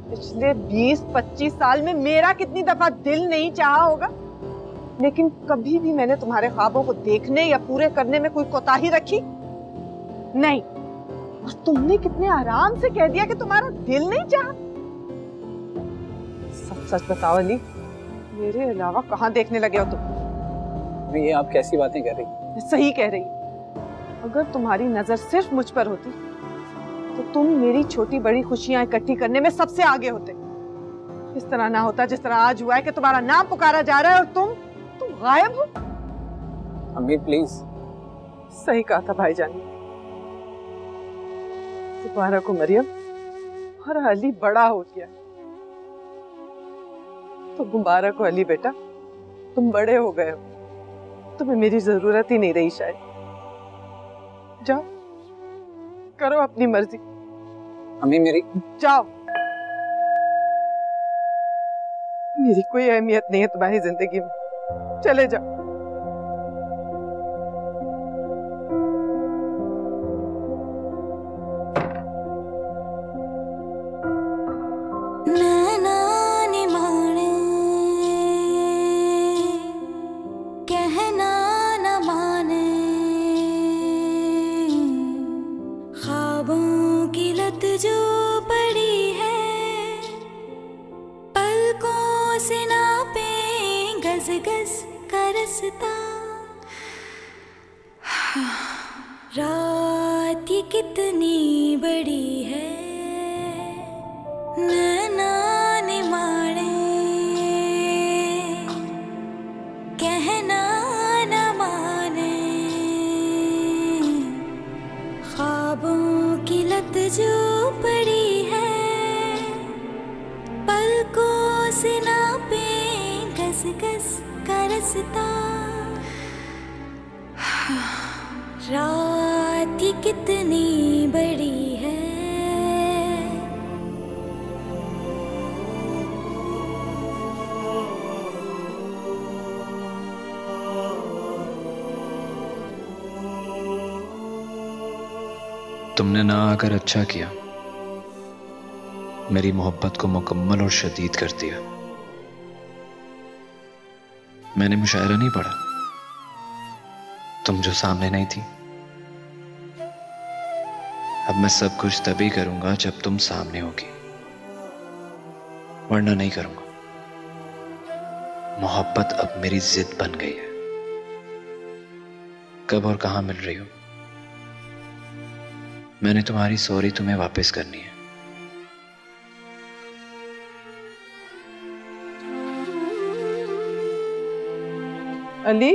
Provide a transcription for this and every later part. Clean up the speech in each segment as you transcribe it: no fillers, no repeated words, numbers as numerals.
पिछले 20-25 साल में मेरा कितनी दफा दिल नहीं चाहा होगा, लेकिन कभी भी मैंने तुम्हारे ख्वाबों को देखने या पूरे करने में कोई कोताही रखी नहीं। और तुमने कितने आराम से कह दिया कि तुम्हारा दिल नहीं चाहा। सच सच बताओ अली, मेरे अलावा कहाँ देखने लगे हो तुम? ये आप कैसी बातें कह रही? सही कह रही। अगर तुम्हारी नजर सिर्फ मुझ पर होती तो तुम मेरी छोटी बड़ी खुशियां इकट्ठी करने में सबसे आगे होते। इस तरह ना होता जिस तरह आज हुआ है कि तुम्हारा नाम पुकारा जा रहा है और तुम गायब हो। अम्मी प्लीज। सही कहा था भाईजान। दोबारा को मरियम और अली बड़ा हो गया तो मुबारक हो अली बेटा, तुम बड़े हो गए हो, तुम्हें मेरी जरूरत ही नहीं रही शायद। जाओ करो अपनी मर्जी। अम्मी मेरी जाओ, मेरी कोई अहमियत नहीं है तुम्हारी जिंदगी में, चले जाओ। रात ये कितनी बड़ी है, नैना ने माने कहना न माने, ख्वाबों की लत जो पड़ी है, पलकों से नापे गस गस का रास्ता। रात ये कितनी बड़ी है। तुमने ना आकर अच्छा किया, मेरी मोहब्बत को मुकम्मल और शदीद कर दिया। मैंने मुशायरा नहीं पढ़ा, तुम जो सामने नहीं थी। अब मैं सब कुछ तभी करूंगा जब तुम सामने होगी, वरना नहीं करूंगा। मोहब्बत अब मेरी जिद बन गई है। कब और कहां मिल रही हो? मैंने तुम्हारी सॉरी तुम्हें वापस करनी है। अली,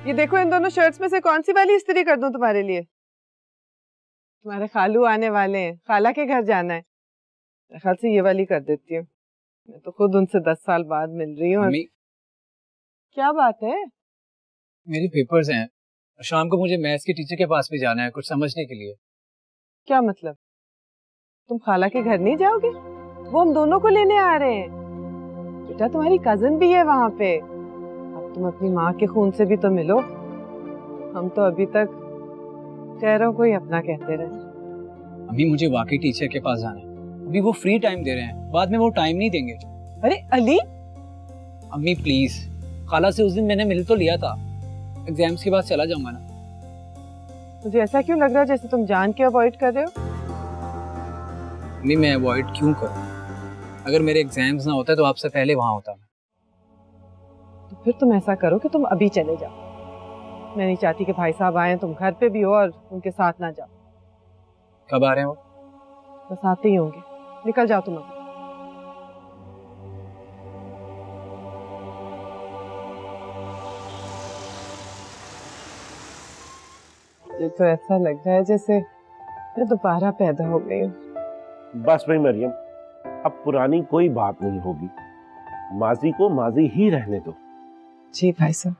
ये देखो इन दोनों शर्ट्स में से कौन सी वाली इस्त्री कर दूं तुम्हारे लिए? तुम्हारे खालू आने वाले हैं, खाला के घर जाना है, मेरे ख्याल से ये वाली कर देती हूँ। मैं तो खुद उनसे 10 साल बाद मिल रही हूँ। क्या बात है? मेरी पेपर्स हैं, शाम को मुझे मैथ्स के टीचर के पास भी जाना है कुछ समझने के लिए। क्या मतलब? तुम खाला के घर नहीं जाओगे? वो हम दोनों को लेने आ रहे हैं। बेटा तुम्हारी कजन भी है वहां पे, अब तुम अपनी माँ के खून से भी तो मिलो। हम तो अभी तक गैरों को ही अपना कहते रहे। अभी मुझे वाकई टीचर के पास जाना है, अभी वो फ्री टाइम दे रहे हैं, बाद में वो टाइम नहीं देंगे। अरे अली! अम्मी प्लीज, खाला से उस दिन मैंने मिल तो लिया था, एग्जाम्स के बाद चला जाऊंगा ना। मुझे ऐसा क्यों लग रहा है जैसे तुम जान के अवॉइड कर रहे हो? अम्मी मैं अवॉइड क्यों करूं? अगर मेरे एग्जाम्स ना होते तो आपसे पहले वहां होता मैं। तो फिर तुम ऐसा करो कि तुम अभी चले जाओ। मैं नहीं चाहती कि भाई साहब आए तुम घर पे भी हो और उनके साथ ना जाओ। कब आ रहे हैं वो? बस आते ही होंगे, निकल जाओ तुम अभी। ये तो ऐसा लग रहा है जैसे मैं दोबारा पैदा हो गई हूँ। बस भाई मरियम, अब पुरानी कोई बात नहीं होगी, माजी को माजी ही रहने दो। जी भाई साहब।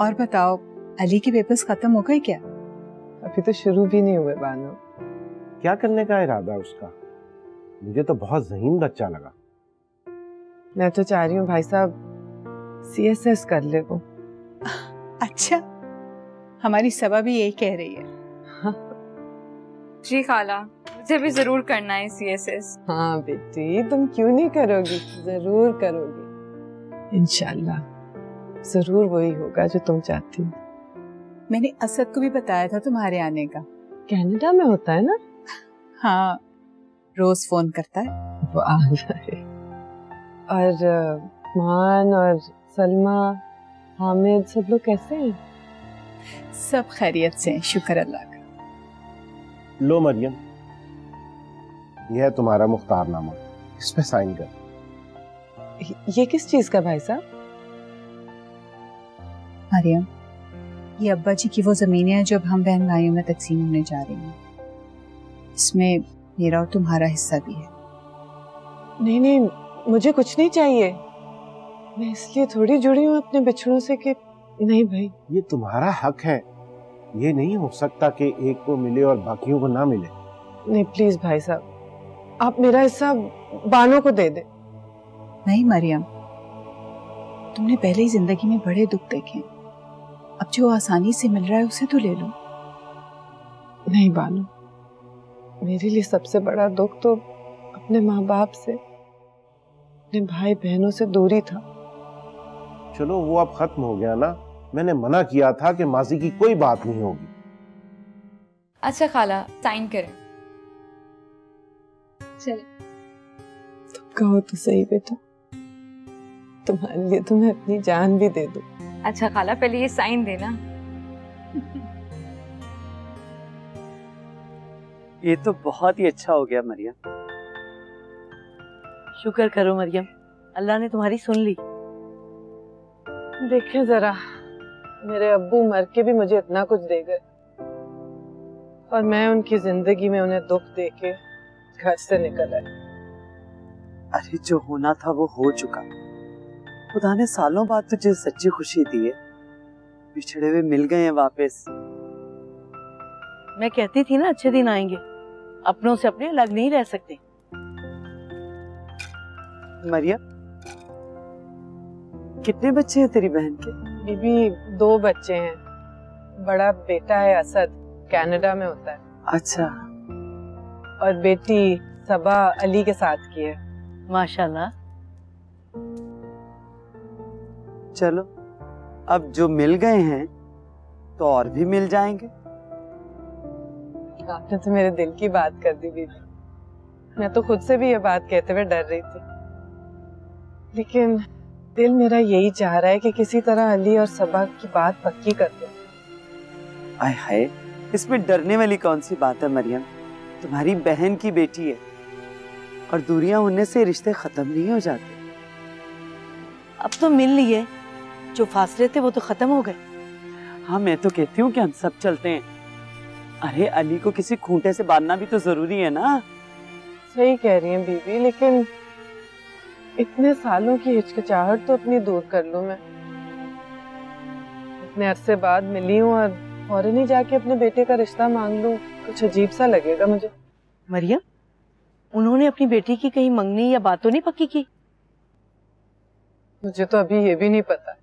और बताओ, अली के पेपर्स खत्म हो गए क्या? अभी तो शुरू भी नहीं हुए बानो। क्या करने का इरादा है उसका? मुझे तो बहुत ज़हीन बच्चा लगा। मैं तो चाह रही हूँ भाई साहब CSS कर ले वो। अच्छा, हमारी सबा भी यही कह रही है। जी खाला, मुझे भी जरूर करना है CSS। हाँ बेटी, तुम क्यों नहीं करोगी, जरूर करोगी इंशाल्लाह। जरूर वही होगा जो तुम चाहती हो। मैंने असद को भी बताया था तुम्हारे आने का। कनाडा में होता है ना? हाँ, रोज फोन करता है। वो आ गए। और मान और सलमा, हामिद, सब लोग कैसे हैं? सब खैरियत से हैं, शुक्र अल्लाह का। लो मरियम, यह है तुम्हारा मुख्तारनामा, इस पे साइन कर। ये किस चीज का भाई साहब? मरियम, ये अब्बा जी की वो जमीनें हैं जो अब हम बहन भाइयों में तकसीम होने जा रही हैं। इसमें मेरा और तुम्हारा हिस्सा भी है। नहीं नहीं, मुझे कुछ नहीं चाहिए। मैं इसलिए थोड़ी जुड़ी हूँ अपने बिछड़ों से कि नहीं भाई। ये तुम्हारा हक है, ये नहीं हो सकता कि एक को मिले और बाकियों को ना मिले। नहीं प्लीज भाई साहब, आप मेरा हिस्सा बानो को दे दे। नहीं मरियम, तुमने पहले ही जिंदगी में बड़े दुख देखे, अब जो आसानी से मिल रहा है उसे तो ले लो। नहीं बानो, मेरे लिए सबसे बड़ा दुख तो अपने माँ बाप से, अपने भाई बहनों से दूरी था। चलो वो अब खत्म हो गया ना, मैंने मना किया था कि माजी की कोई बात नहीं होगी। अच्छा खाला, साइन करें। चल। तुम कहो तो सही बेटा, तुम्हारे लिए तो मैं अपनी जान भी दे दूं। अच्छा खाला, पहले ये साइन देना। ये तो बहुत ही अच्छा हो गया मरियम। शुक्र करो मरियम, अल्लाह ने तुम्हारी सुन ली। देखें जरा, मेरे अब्बू मर के भी मुझे इतना कुछ दे गए और मैं उनकी जिंदगी में उन्हें दुख दे के घर से निकल आई। अरे जो होना था वो हो चुका। खुदा ने सालों बाद तुझे सच्ची खुशी दी है, बिछड़े हुए मिल गए हैं वापस। मैं कहती थी ना अच्छे दिन आएंगे, अपनों से अपने अलग नहीं रह सकते। मरियम, कितने बच्चे हैं तेरी बहन के? बीबी 2 बच्चे हैं। बड़ा बेटा है असद, कनाडा में होता है। अच्छा। और बेटी सबा अली के साथ की है। माशाल्लाह। चलो, अब जो मिल गए हैं तो और भी मिल जाएंगे। आपने तो मेरे दिल की बात कर दी बीबी। मैं तो खुद से भी ये बात कहते हुए डर रही थी, लेकिन दिल मेरा यही चाह रहा है कि किसी तरह अली और सबा की बात पक्की कर दो। आय हाय, इसमें डरने वाली कौन सी बात है मरियम? तुम्हारी बहन की बेटी है और दूरियां होने से रिश्ते खत्म नहीं हो जाते। अब तो मिल लिए, जो फासले थे वो तो खत्म हो गए। हाँ, मैं तो कहती हूँ कि हम सब चलते हैं। अरे अली को किसी खूंटे से बांधना भी तो जरूरी है ना। सही कह रही हैं बीबी, लेकिन इतने सालों की हिचकिचाहट तो अपनी दूर कर लूं मैं। इतने अरसे बाद मिली हूँ और फौरन ही जाके अपने बेटे का रिश्ता मांग लूं, कुछ अजीब सा लगेगा मुझे। मरियम, उन्होंने अपनी बेटी की कहीं मंगनी या बात तो नहीं पक्की की? मुझे तो अभी ये भी नहीं पता,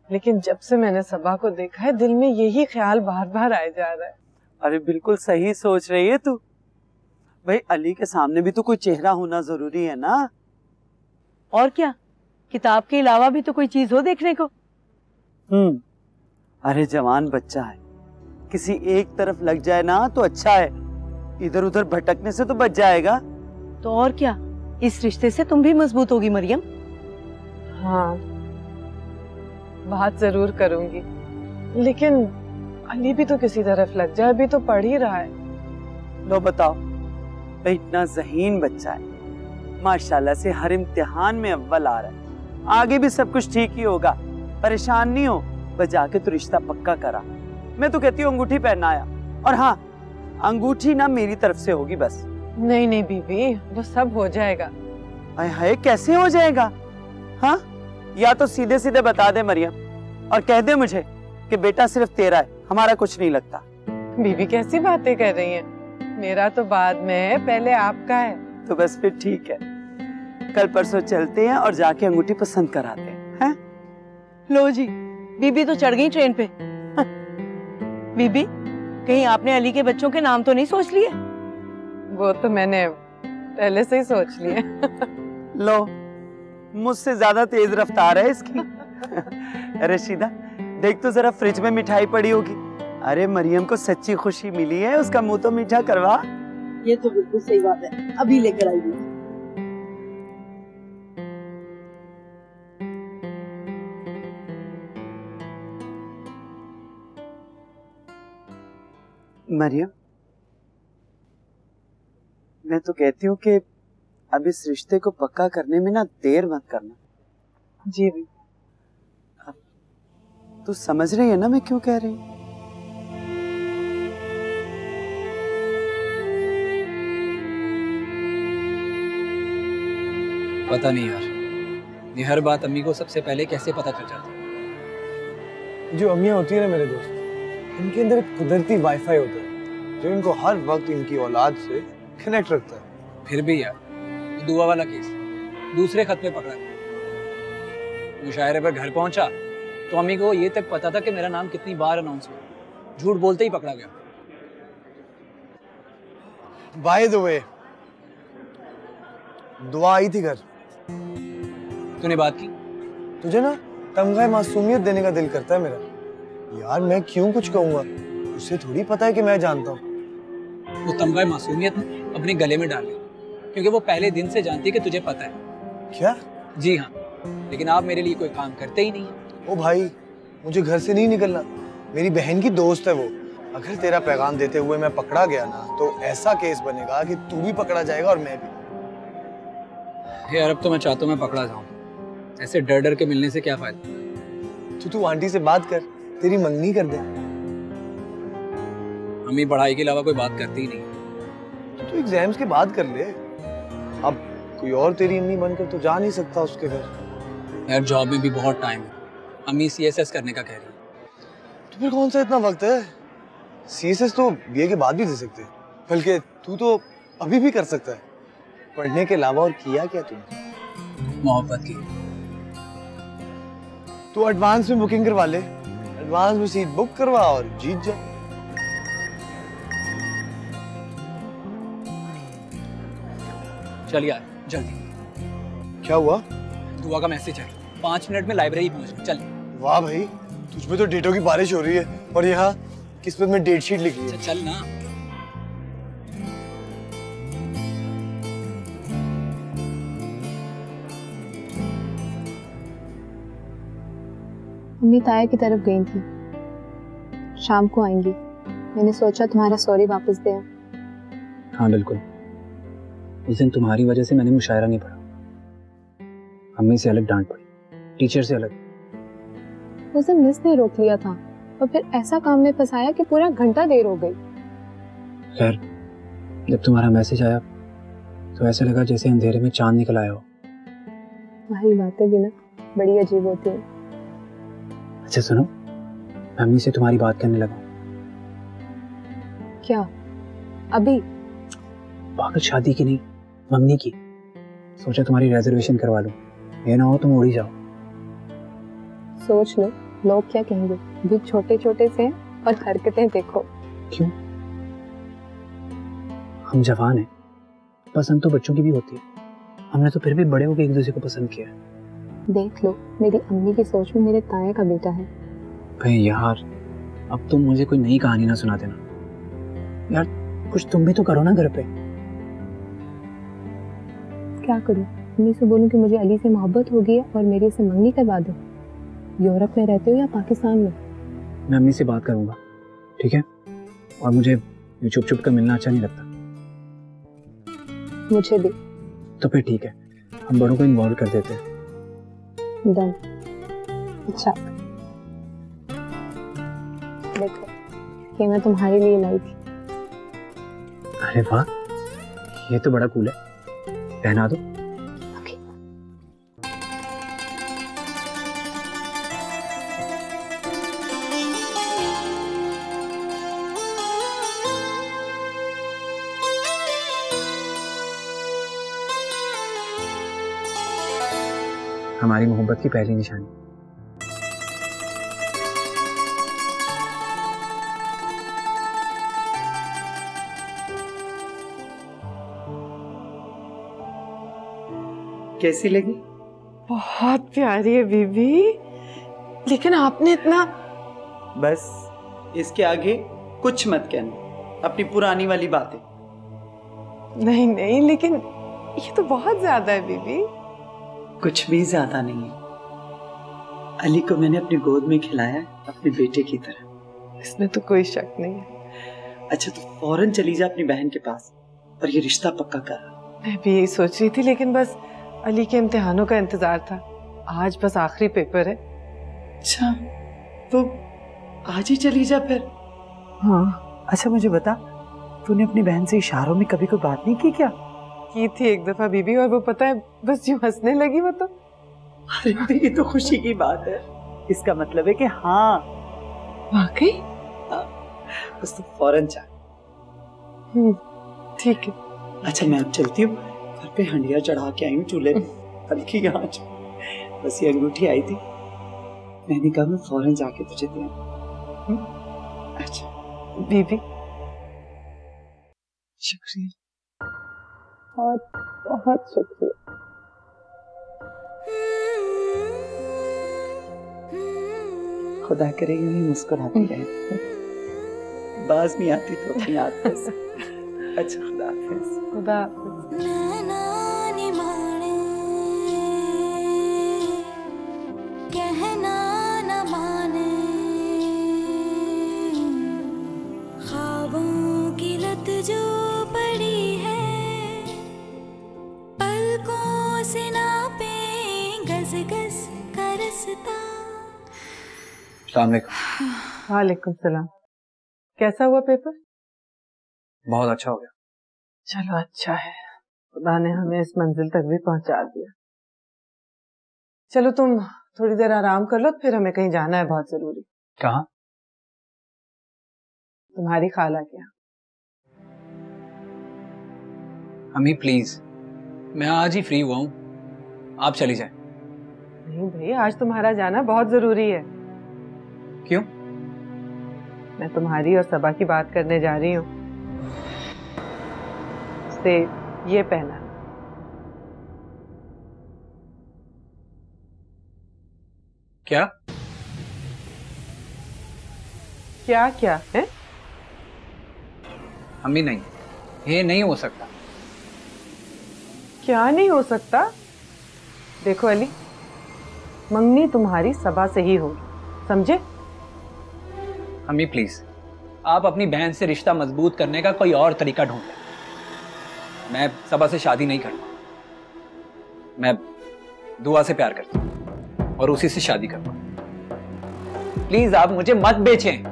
लेकिन जब से मैंने सबा को देखा है दिल में यही ख्याल बार बार आए जा रहा है। अरे बिल्कुल सही सोच रही है तू। भाई अली के सामने भी तो कोई चेहरा होना जरूरी है ना। और क्या, किताब के अलावा भी तो कोई चीज हो देखने को। अरे जवान बच्चा है, किसी एक तरफ लग जाए ना तो अच्छा है, इधर उधर भटकने से तो बच जाएगा। तो और क्या, इस रिश्ते से तुम भी मजबूत होगी मरियम। हाँ, बात जरूर करूंगी, लेकिन अली भी तो किसी तरफ लग जाए, अभी तो पढ़ ही रहा है। लो बताओ, भाई इतना ज़हीन बच्चा है, माशाल्लाह से हर इम्तिहान में अव्वल आ रहा है, आगे भी सब कुछ ठीक ही होगा, परेशान नहीं हो। बस जाके तो रिश्ता पक्का करा। मैं तो कहती हूँ अंगूठी पहनना आया, और हाँ, अंगूठी ना मेरी तरफ से होगी बस। नहीं नहीं बीबी, वो सब हो जाएगा। हाय हाय, कैसे हो जाएगा? हाँ, या तो सीधे सीधे बता दे मरियम, और कह दे मुझे कि बेटा सिर्फ तेरा है, हमारा कुछ नहीं लगता। बीबी कैसी बातें कर रही हैं? मेरा तो बाद में, पहले आपका है। तो बस फिर ठीक है, कल परसों चलते हैं और जाके अंगूठी पसंद कराते हैं। लो जी, बीबी तो चढ़ गई ट्रेन पे। बीबी, कहीं आपने अली के बच्चों के नाम तो नहीं सोच लिए? वो तो मैंने पहले से ही सोच लिया। लो, मुझसे ज्यादा तेज रफ्तार है इसकी। रशीदा, देख तो जरा फ्रिज में मिठाई पड़ी होगी। अरे मरियम को सच्ची खुशी मिली है, उसका मुंह तो मीठा करवा। ये तो बिल्कुल सही बात है, अभी लेकर आई हूँ। मरियम, मैं तो कहती हूँ कि अब इस रिश्ते को पक्का करने में ना देर मत करना। जी भी। तू समझ रही है ना मैं क्यों कह रही हूँ? पता नहीं यार, ये हर बात अम्मी को सबसे पहले कैसे पता चल जाती है। जो अम्मियाँ होती है ना मेरे दोस्त, इनके अंदर एक कुदरती वाईफाई होता है जो इनको हर वक्त इनकी औलाद से कनेक्ट रखता है। फिर भी यार, तो दुआ वाला केस दूसरे खत में पकड़ा गया। मुशायरे पर घर पहुंचा तो अम्मी को ये तक पता था कि मेरा नाम कितनी बार अनाउंस हुआ। झूठ बोलते ही पकड़ा गया। बाय द वे, दुआ आई थी घर। तूने बात की? तुझे ना तमगा मासूमियत देने का दिल करता है मेरा। यार मैं क्यों कुछ कहूंगा, उसे थोड़ी पता है कि मैं जानता हूँ। वो तमगा मासूमियत अपने गले में डाल ली, क्योंकि वो पहले दिन से जानती है कि तुझे पता है। क्या? जी हाँ, लेकिन आप मेरे लिए कोई काम करते ही नहीं है। ओ भाई, मुझे घर से नहीं निकलना। मेरी बहन की दोस्त है वो। अगर तेरा पैगाम देते हुए मैं पकड़ा गया ना, तो ऐसा केस बनेगा कि तू भी पकड़ा जाएगा और मैं भी। यार अब तो मैं चाहता हूँ मैं पकड़ा जाऊँ। ऐसे डर डर के मिलने से क्या फायदा। तू आंटी से बात कर, तेरी मंगनी कर दे। अम्मी पढ़ाई के अलावा कोई बात करती ही नहीं। तू एग्जाम्स के बाद कर ले। अब कोई और तेरी अम्मी बनकर तो जा नहीं सकता उसके घर। यार जॉब में भी बहुत टाइम है। अम्मी CSS करने का कह रही है। तो फिर कौन सा इतना वक्त है? CSS तो BA के बाद भी दे सकते हैं। बल्कि तू तो अभी भी कर सकता है। पढ़ने के अलावा और किया क्या तूने? मोहब्बत की। तू एडवांस में बुकिंग करवा ले, एडवांस में सीट बुक करवा और जीत जा। चल यार जल्दी। क्या हुआ? दुआ का मैसेज है, 5 मिनट में लाइब्रेरी पहुंच। चल। वाह भाई, तुझ पे तो डेटों की बारिश हो रही है और यहाँ किस्मत में डेट शीट लिखी है। चल ना। मम्मी ताया की तरफ गई थी, शाम को आएंगी। मैंने सोचा तुम्हारा सॉरी वापस दे। हाँ बिल्कुल, उस दिन तुम्हारी वजह से मैंने मुशायरा नहीं पढ़ा। अम्मी से अलग डांट पड़ी, टीचर से अलग। उस दिन मिस ने रोक लिया था और फिर ऐसा काम में फंसाया कि पूरा घंटा देर हो गई। खैर, जब तुम्हारा मैसेज आया तो ऐसा लगा जैसे अंधेरे में चांद निकल आया हो। तुम्हारी बातें भी ना बड़ी अजीब होती हैं। अच्छा सुनो, मैं अम्मी से तुम्हारी बात करने लगा। क्या? अभी? पागल, शादी की नहीं, मंगनी की। सोचा तुम्हारी रिजर्वेशन करवा लूं, ये ना हो तुम उड़ ही जाओ। सोच लो, लोग क्या कहेंगे। भी छोटे छोटे से और हरकतें देखो। क्यों? हम जवान हैं, पसंद तो बच्चों की भी होती है। हमने तो फिर भी बड़े होकर एक दूसरे को पसंद किया है। देख लो, मेरी अम्मी की सोच में मेरे ताया का बेटा है। भाई यार, अब तुम मुझे कोई नई कहानी ना सुना देना यार। कुछ तुम भी तो करो ना घर पे। क्या करूं? अम्मी से बोलूं कि मुझे अली से मोहब्बत हो गई है और मेरी से मंगनी करवा दो। यूरोप में रहते हो या पाकिस्तान में? मैं अम्मी से बात करूंगा, ठीक है? और मुझे छुप छुप कर मिलना अच्छा नहीं लगता। मुझे भी। तो फिर ठीक है, हम बड़ों को इन्वॉल्व कर देते हैं। डन। अच्छा देखो, ये मैं तुम्हारे लिए लाई थी। अरे वाह, ये तो बड़ा कूल है, पहना दो। ओके। हमारी मोहब्बत की पहली निशानी। कैसी लगी? बहुत प्यारी है बीबी, लेकिन आपने इतना। बस इसके आगे कुछ मत कहना, अपनी पुरानी वाली बातें। नहीं नहीं, लेकिन ये तो बहुत ज्यादा है बीबी। कुछ भी ज्यादा नहीं है। अली को मैंने अपनी गोद में खिलाया है अपने बेटे की तरह। इसमें तो कोई शक नहीं है। अच्छा तो फौरन चली जा अपनी बहन के पास और ये रिश्ता पक्का कर। मैं भी यही सोच रही थी, लेकिन बस अली के इम्तिहानों का इंतजार था। आज बस आखिरी पेपर है। अच्छा तो आज ही चली जा फिर। हाँ। अच्छा मुझे बता, तूने अपनी बहन से इशारों में कभी कोई बात नहीं की क्या? की थी एक दफा बीबी, और वो पता है बस यूं हंसने लगी वो तो। अरे ये तो खुशी की बात है, इसका मतलब है कि हाँ वाकई। बस तू फौरन जा। ठीक है। अच्छा मैं अब चलती हूँ, घर पे हंडिया चढ़ा के आई हूँ चूल्हे पे, हल्की की आंच। बस ये अंगूठी आई थी, मैंने कहा मैं फौरन जाके तुझे दे। अच्छा बीबी शुक्रिया, बहुत बहुत शुक्रिया। खुदा करे यूं ही मुस्कुराती रहे, बाज नहीं आती तो अपनी आदत से। अच्छा खुदा हाफिज। खुदा हाफिज। कहना न माने, ख्वाबों की लत जो पड़ी है, पलकों से नापे गज गज का रास्ता। अस्सलाम वालेकुम। वालेकुम सलाम। कैसा हुआ पेपर? बहुत अच्छा हो गया। चलो अच्छा है, खुदा ने हमें इस मंजिल तक भी पहुंचा दिया। चलो तुम थोड़ी देर आराम कर लो, फिर हमें कहीं जाना है बहुत जरूरी। कहाँ? तुम्हारी खाला के यहाँ। अम्मी प्लीज, मैं आज ही फ्री हुआ हूँ, आप चली जाएं। नहीं भाई, आज तुम्हारा जाना बहुत जरूरी है। क्यों? मैं तुम्हारी और सबा की बात करने जा रही हूँ। से ये पहना। क्या? क्या क्या है? अम्मी नहीं, ये नहीं हो सकता। क्या नहीं हो सकता? देखो अली, मंगनी तुम्हारी सबा से ही होगी, समझे? अम्मी प्लीज, आप अपनी बहन से रिश्ता मजबूत करने का कोई और तरीका ढूंढ लें। मैं सबा से शादी नहीं करता, मैं दुआ से प्यार करता हूं और उसी से शादी करता हूं। प्लीज आप मुझे मत बेचें।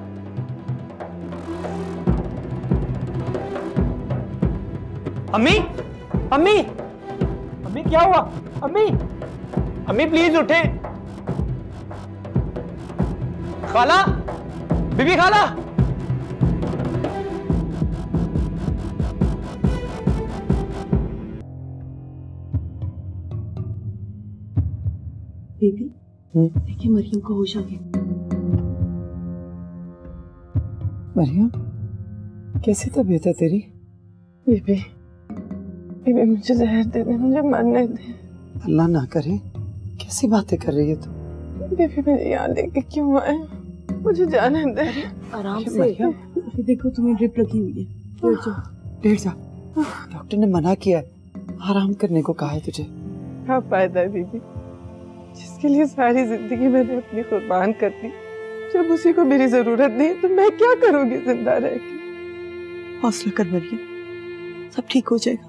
अम्मी, अम्मी, अम्मी क्या हुआ? अम्मी, अम्मी प्लीज उठे। खाला, बीबी खाला। बेबी देखिए मरियम को होश आ गया। मरियम कैसी तबीयत है तेरी? बीबी, बीबी मुझे जहर दे दे, मुझे मरने दे। अल्लाह ना करे, कैसी बातें कर रही है तू? बीबी मुझे यहाँ लेके क्यों आए? मुझे जाने दे। आराम से। अभी देखो तुम्हें ड्रिप लगी हुई है, लेट जा। लेट जा, डॉक्टर ने मना किया है, आराम करने को कहा है तुझे। क्या फायदा है बीबी, जिसके लिए सारी जिंदगी मैंने अपनी कुर्बान कर दी, जब उसी को मेरी जरूरत नहीं तो मैं क्या करूंगी जिंदा रह के? हौसला कर मरियम, सब ठीक हो जाएगा।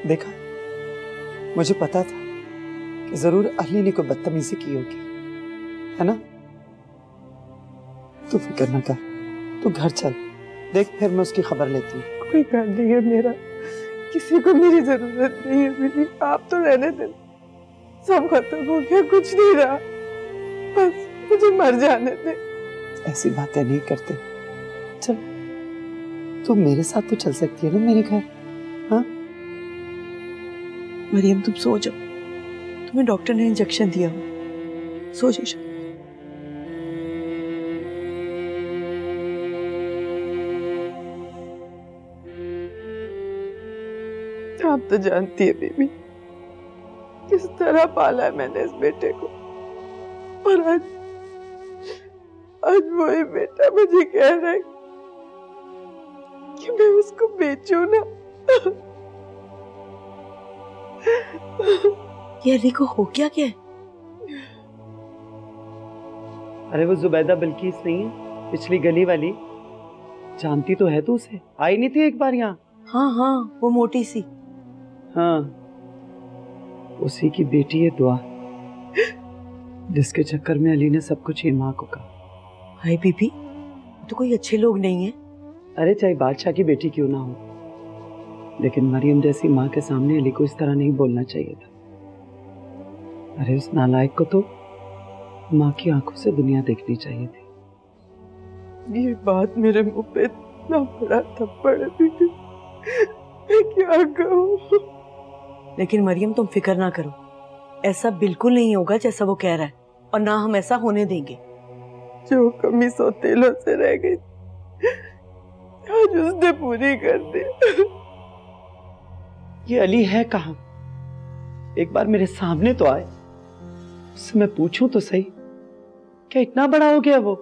देखा, मुझे पता था कि जरूर अली ने कोई बदतमीजी की होगी, है ना? तू फिक्र न कर, तू घर चल, देख फिर मैं उसकी खबर लेती हूँ। कोई घर नहीं है मेरा, किसी को मेरी जरूरत नहीं है बीबी, आप तो रहने दे। सब खत्म हो गया, कुछ नहीं रहा, बस मुझे मर जाने दे। ऐसी बातें नहीं करते। चल, तू मेरे साथ तो चल सकती है ना मेरे घर? हाँ मरियम तुम सो जाओ, तुम्हें डॉक्टर ने इंजेक्शन दिया हो, सो जाओ। आप तो जानती है बीबी किस तरह पाला है मैंने इस बेटे को, और आज वही बेटा मुझे कह रहा है कि मैं उसको बेचूं ना। ये अली को हो क्या है? अरे वो जुबैदा बिल्किस नहीं है, पिछली गली वाली, जानती तो है तू उसे? आई नहीं थी एक बार यहाँ? हाँ हाँ, वो मोटी सी। हाँ, उसी की बेटी है दुआ, जिसके चक्कर में अली ने सब कुछ ही माँ को कहा। हाय बीबी, तो कोई अच्छे लोग नहीं है। अरे चाहे बादशाह की बेटी क्यों ना हो, लेकिन मरियम जैसी माँ के सामने अली को इस तरह नहीं बोलना चाहिए था। अरे उस नालायक को तो माँ की आंखों से दुनिया देखनी चाहिए थी। ये बात मेरे मुंह पे इतना बड़ा थप्पड़ है बीबी, मैं क्या कहूँ। लेकिन मरियम तुम फिक्र ना करो, ऐसा बिल्कुल नहीं होगा जैसा वो कह रहा है, और ना हम ऐसा होने देंगे। जो कमी सौतेलों से रह गई आज उसने पूरी कर दी। ये अली है कहाँ? एक बार मेरे सामने तो आए, उससे मैं पूछूं तो सही, क्या इतना बड़ा हो गया वो?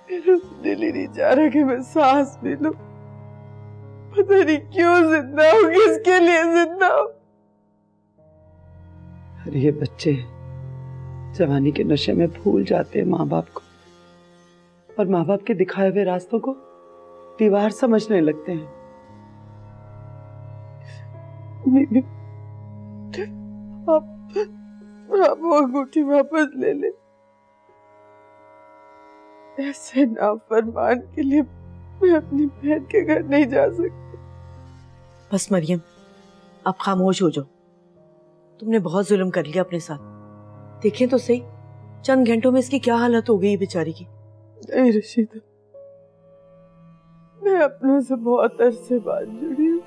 मेरा दिल ही नहीं चाह रहा कि मैं सांस भी लूं। पता नहीं क्यों जिंदा हूं, किसके लिए जिंदा हूं। अरे ये बच्चे जवानी के नशे में भूल जाते हैं माँ बाप को, और माँ बाप के दिखाए हुए रास्तों को दीवार समझने लगते हैं। आप वो अंगूठी वापस ले ले। ऐसे नाफरमान के लिए मैं अपनी बहन के घर नहीं जा सकती। बस मरियम, आप खामोश हो जाओ। तुमने बहुत जुल्म कर लिया अपने साथ। देखें तो सही, चंद घंटों में इसकी क्या हालत हो गई बेचारी की। नहीं रशीदा, मैं अपनों से बहुत अरसे बाद जुड़ी हूँ।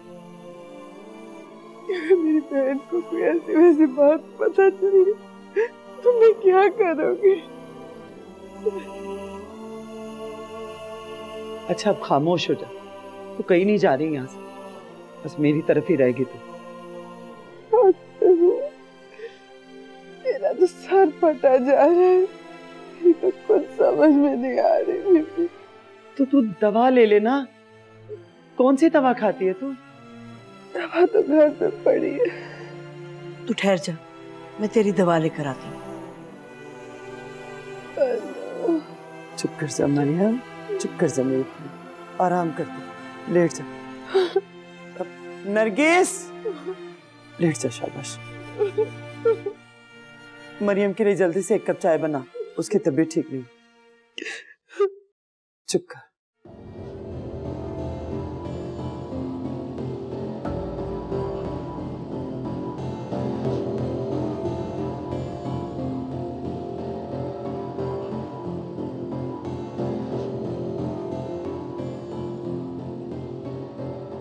मेरी बहन को कोई ऐसी वैसी बात पता चली तो मैं क्या करोगी? अच्छा अब खामोश हो जा, तो कहीं नहीं जा रही यहाँ से, बस मेरी तरफ ही रहेगी तू। मेरा तो सर फटा जा रहा है, मेरी तो कुछ समझ में नहीं आ रही बीबी। तो तू दवा ले लेना। कौन सी दवा खाती है तू? दवा तो घर पे पड़ी है। तू ठहर जा, मैं तेरी दवा लेकर आती हूँ। चुप कर जा मरियम, चुप कर जा मेरी, आराम कर दे, लेट जा। नरगिस, लेट जा, शाबाश। मरियम के लिए जल्दी से एक कप चाय बना, उसकी तबीयत ठीक नहीं। चुप कर।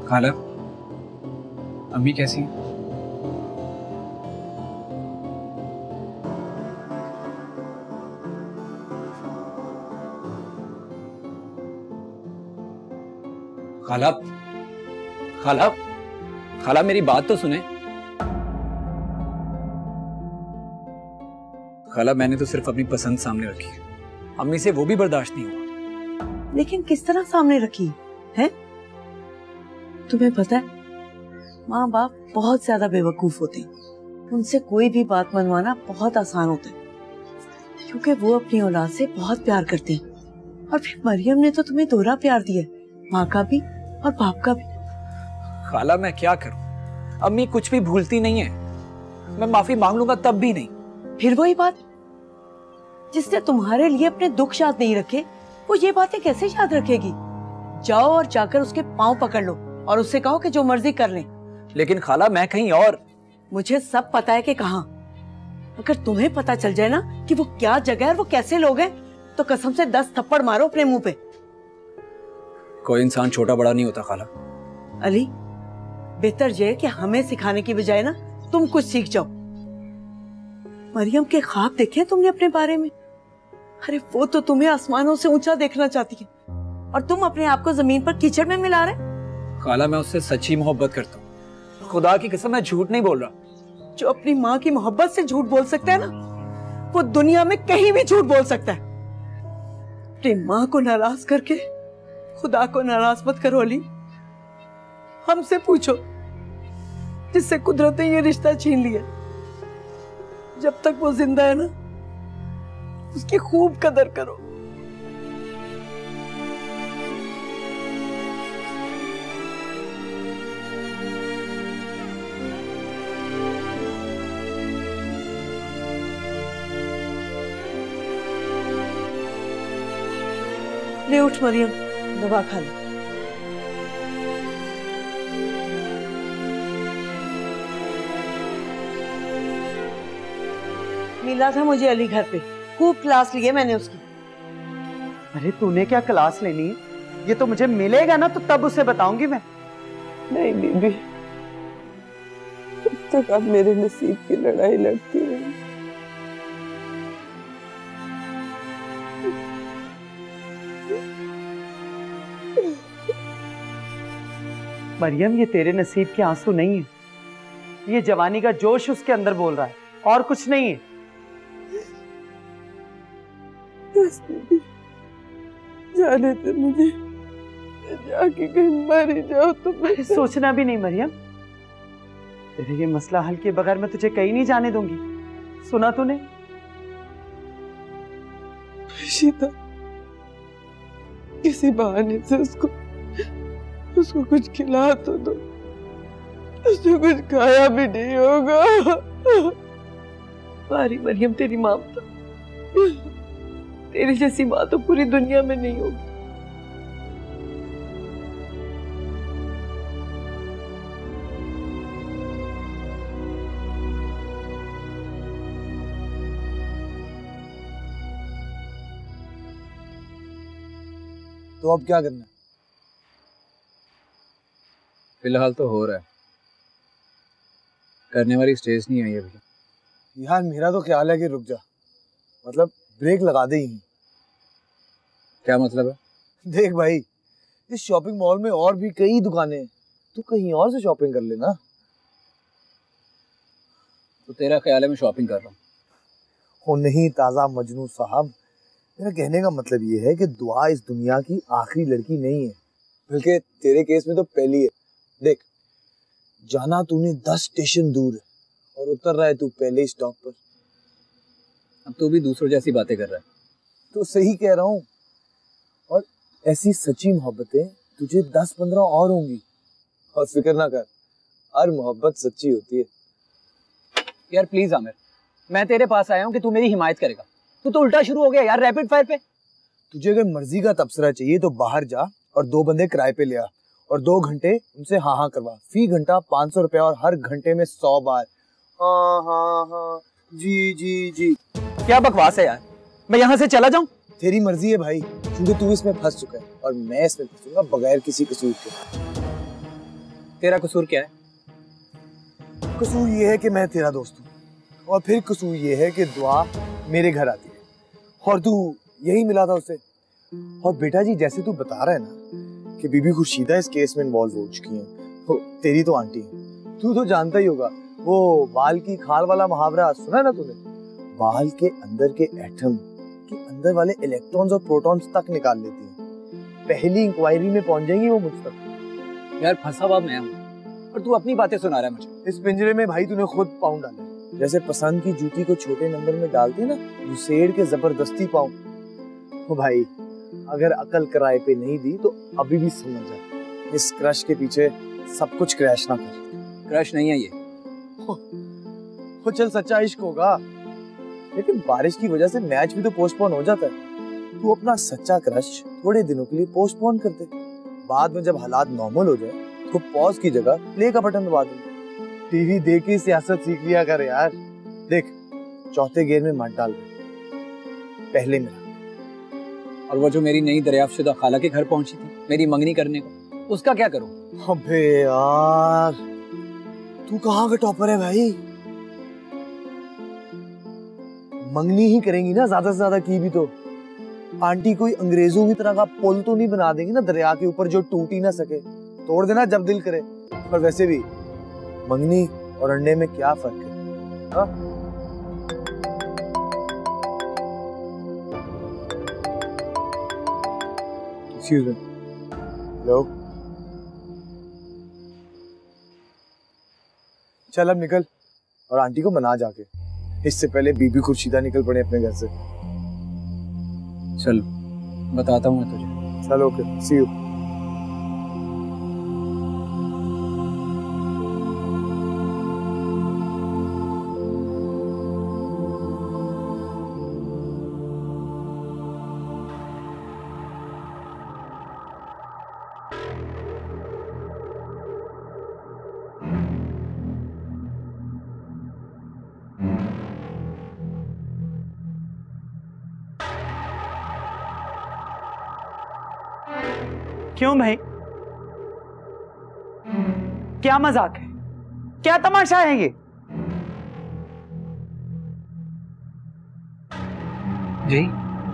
खाला, अम्मी कैसी हैं? खाला, खाला, खाला मेरी बात तो सुने। खाला मैंने तो सिर्फ अपनी पसंद सामने रखी है, अम्मी से वो भी बर्दाश्त नहीं हुआ। लेकिन किस तरह सामने रखी है? तुम्हें पता है, माँ बाप बहुत ज्यादा बेवकूफ होते हैं। उनसे कोई भी बात मनवाना बहुत आसान होता है, क्योंकि वो अपनी औलाद से बहुत प्यार करते हैं। और फिर मरियम ने तो तुम्हें दोहरा प्यार दिया, माँ का भी और बाप का भी। खाला मैं क्या करूं, अम्मी कुछ भी भूलती नहीं है। मैं माफी मांग लूंगा तब भी नहीं। फिर वही बात, जिसने तुम्हारे लिए अपने दुख याद नहीं रखे, वो ये बातें कैसे याद रखेगी? जाओ और जाकर उसके पांव पकड़ लो और उससे कहो कि जो मर्जी कर ले। लेकिन खाला मैं कहीं और। मुझे सब पता है कि कहाँ। अगर तुम्हें पता चल जाए ना कि वो क्या जगह है और वो कैसे लोग हैं, तो कसम से 10 थप्पड़ मारो अपने मुंह पे। कोई इंसान छोटा बड़ा नहीं होता खाला। अली, बेहतर ये है कि हमें सिखाने की बजाय ना तुम कुछ सीख जाओ। मरियम के ख्वाब देखे तुमने अपने बारे में? अरे वो तो तुम्हें आसमानों से ऊंचा देखना चाहती है, और तुम अपने आप को जमीन पर कीचड़ में मिला रहे। खाला मैं उससे सच्ची मोहब्बत करता हूँ, खुदा की कसम मैं झूठ नहीं बोल रहा। जो अपनी माँ की मोहब्बत से झूठ बोल सकता है ना, वो दुनिया में कहीं भी झूठ बोल सकता है। अपनी माँ को नाराज करके खुदा को नाराज मत करो अली। हमसे पूछो जिससे कुदरत ने ये रिश्ता छीन लिया। जब तक वो जिंदा है ना, उसकी खूब कदर करो। ले उठ मरियम, दवा खा ले। मिला था मुझे अली घर पे, खूब क्लास ली है मैंने उसकी। अरे तूने क्या क्लास लेनी है? ये तो मुझे मिलेगा ना तो तब उसे बताऊंगी मैं। नहीं बीबी, तब तक आप मेरे नसीब की लड़ाई लड़ती रही। मरियम, ये तेरे नसीब के आंसू नहीं है, ये जवानी का जोश उसके अंदर बोल रहा है, और कुछ नहीं है। जाने दे मुझे, जाके कहीं मर जाओ तो मैं। सोचना भी नहीं मरियम, तेरे ये मसला हल के बगैर मैं तुझे कहीं नहीं जाने दूंगी। सुना तूने? शीता, किसी बहाने से उसको कुछ खिला तो दो, उसने कुछ खाया भी नहीं होगा। मारी मरियम तेरी माँ तो, तेरी जैसी माँ तो पूरी दुनिया में नहीं होगी। तो अब क्या करना है? फिलहाल तो हो रहा है, करने वाली स्टेज नहीं आई अभी। यार मेरा तो ख्याल है कि रुक जा, मतलब ब्रेक लगा दे ही। क्या मतलब है? देख भाई, इस शॉपिंग मॉल में और भी कई दुकानें हैं, तू कहीं और से शॉपिंग कर लेना। तो तेरा ख्याल है मैं शॉपिंग कर रहा हूँ? हो नहीं ताजा मजनू साहब, मेरा कहने का मतलब ये है कि दुआ इस दुनिया की आखिरी लड़की नहीं है, बल्कि तेरे केस में तो पहली है। देख, जाना तूने 10 स्टेशन दूर है और उतर रहा है तू पहले स्टॉप पर। अब तू भी दूसरों जैसी बातें कर रहा है। तो सही कह रहा हूँ, और ऐसी सच्ची मोहब्बतें तुझे 10-15 और होंगी, और फिक्र ना कर, हर मोहब्बत सच्ची होती है। यार प्लीज आमिर, मैं तेरे पास आया हूँ कि तू मेरी हिमायत करेगा, तू तो उल्टा शुरू हो गया यार, रैपिड फायर पे। तुझे अगर मर्जी का तबसरा चाहिए तो बाहर जा और 2 बंदे किराए पे ले आ, और 2 घंटे उनसे हाँ हाँ करवा। फी घंटा 500 रुपया, और हर घंटे में 100 बार हाँ हाँ हाँ, जी जी जी। क्या बकवास है यार, मैं यहाँ से चला जाऊँ? तेरी मर्जी है भाई, क्योंकि तू इसमें फंस चुका है और मैं इसमें फंसूंगा बगैर किसी कसूर के। तेरा कसूर क्या है? कसूर ये है कि मैं तेरा दोस्त हूँ, और फिर कसूर ये है कि दुआ मेरे घर आती है और तू यही मिला था उससे। और बेटा जी, जैसे तू बता रहा है ना कि बीबी खुर्शीदा इस केस में इन्वॉल्व हो चुकी हैं, तो तेरी तो आंटी है, तू तो जानता ही होगा वो बाल की खाल वाला मुहावरा सुना है ना तूने? बाल के अंदर के एटम के अंदर वाले इलेक्ट्रॉन्स और प्रोटॉन्स तक निकाल लेती है। पहली इंक्वायरी में पहुंच जाएंगी वो मुझ तक। यार फंसा हुआ मैं हूँ और तू अपनी बातें सुना रहा है मुझे। इस पिंजरे में भाई तूने खुद पाँव डाले, जैसे पसंद की जूती को छोटे नंबर में डालते ना, घुसेड़ के जबरदस्ती पाऊं। तो भाई अगर अकल किराए पे नहीं दी तो अभी भी समझ जा, इस क्रश के पीछे सब कुछ क्रैश ना कर। क्रश नहीं है ये। हो चल, सच्चा इश्क होगा, लेकिन बारिश की वजह से मैच भी तो पोस्टपोन हो जाता है। तू अपना सच्चा क्रश थोड़े दिनों के लिए पोस्टपोन कर दे, बाद में जब हालात नॉर्मल हो जाए तो पॉज की जगह प्ले का बटन दबा दे। टीवी देख के सियासत सीख लिया कर यार। देख, चौथे गेयर में मत डाल दे, पहले में। और वो जो मेरी नई दरियाफ्तशुदा खाला के घर पहुंची थी मेरी मंगनी करने को, उसका क्या करूं? अबे यार, तू कहाँ का टॉपर है भाई? मंगनी ही करेंगी ना ज्यादा से ज्यादा की भी तो। आंटी कोई अंग्रेजों की तरह का पुल तो नहीं बना देंगी ना दरिया के ऊपर जो टूट ही ना सके। तोड़ देना जब दिल करे। पर वैसे भी मंगनी और अंडे में क्या फर्क है? हाँ? Excuse me. Hello? चल अब निकल और आंटी को मना जाके, इससे पहले बीबी खुर्शीदा निकल पड़े अपने घर से। चल बताता हूँ मैं तुझे। चल ओके, सी यू। क्यों भाई, क्या मजाक है, क्या तमाशा है ये?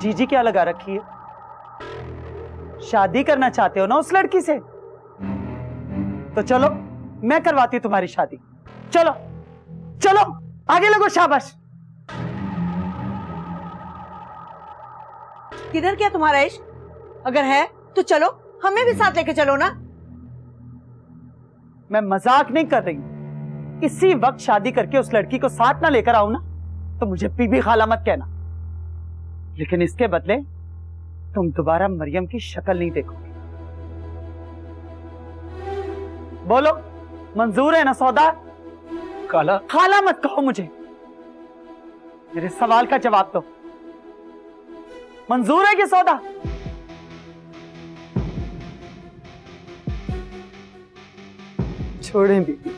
जी जी क्या लगा रखी है? शादी करना चाहते हो ना उस लड़की से? तो चलो मैं करवाती हूं तुम्हारी शादी। चलो चलो आगे लगो, शाबाश। किधर क्या तुम्हारा इश्क? अगर है तो चलो, हमें भी साथ लेके चलो ना। मैं मजाक नहीं कर रही हूं। इसी वक्त शादी करके उस लड़की को साथ ना लेकर आऊं ना तो मुझे बीबी खाला मत कहना। लेकिन इसके बदले तुम दोबारा मरियम की शक्ल नहीं देखोगे। बोलो, मंजूर है ना सौदा? खाला खाला मत कहो मुझे, मेरे सवाल का जवाब दो। मंजूर है कि सौदा? छोड़ें बीबी,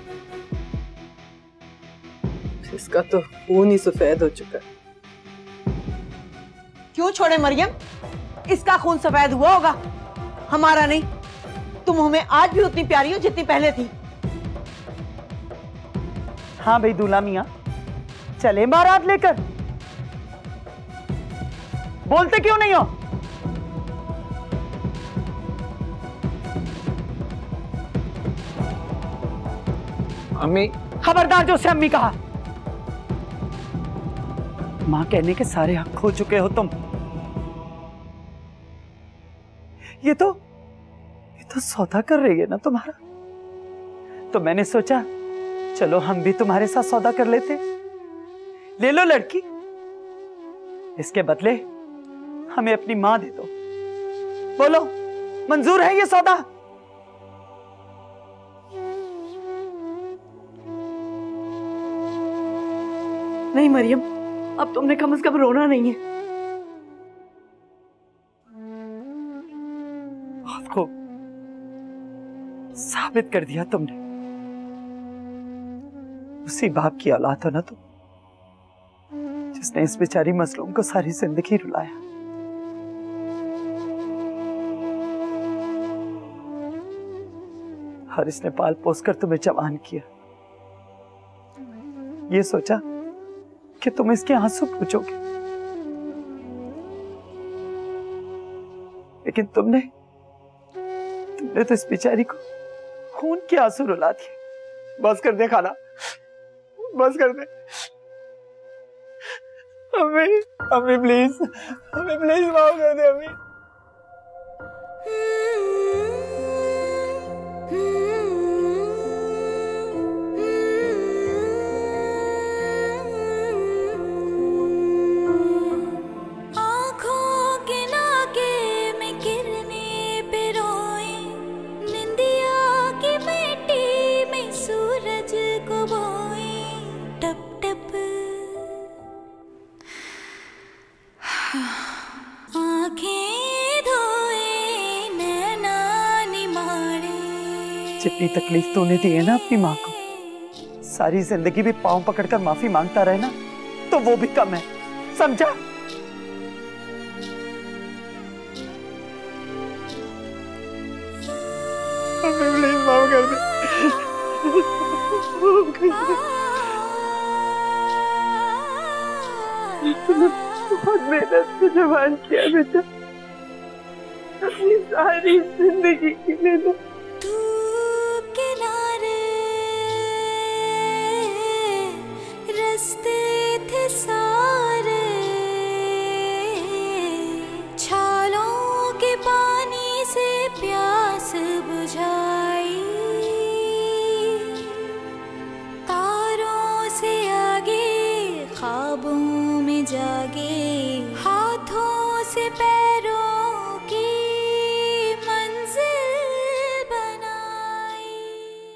इसका तो खून ही सफेद हो चुका है। क्यों छोड़े मरियम? इसका खून सफेद हुआ होगा, हमारा नहीं। तुम हमें आज भी उतनी प्यारी हो जितनी पहले थी। हाँ भाई दूल्हा मियां, चले बारात लेकर। बोलते क्यों नहीं हो? अम्मी, खबरदार जो उसे अम्मी कहा। मां कहने के सारे हक खो चुके हो तुम। ये तो सौदा कर रही है ना तुम्हारा, तो मैंने सोचा चलो हम भी तुम्हारे साथ सौदा कर लेते। ले लो लड़की, इसके बदले हमें अपनी मां दे दो। बोलो, मंजूर है ये सौदा? नहीं मरियम, अब तुमने कम से कम रोना नहीं है। खुद को साबित कर दिया तुमने। उसी बाप की औलाद हो ना तुम, जिसने इस बेचारी मजलूम को सारी जिंदगी रुलाया। और इसने पाल पोस कर तुम्हें जवान किया। ये सोचा कि तुम इसके आंसू पूछोगे, लेकिन तुमने तो इस बेचारी को खून के आंसू रुला दिए। बस कर दे खाला, बस कर दे। अम्मी, अम्मी प्लीज, अम्मी प्लीज माफ कर दे अम्मी। जितनी तकलीफ तूने दी है ना अपनी माँ को, सारी जिंदगी भी पांव पकड़कर माफी मांगता रहे ना तो वो भी कम है, समझा? प्लीज माफ कर दे। बहुत मेहनत से जवान किया बेटा, अपनी सारी जिंदगी के लिए। जागे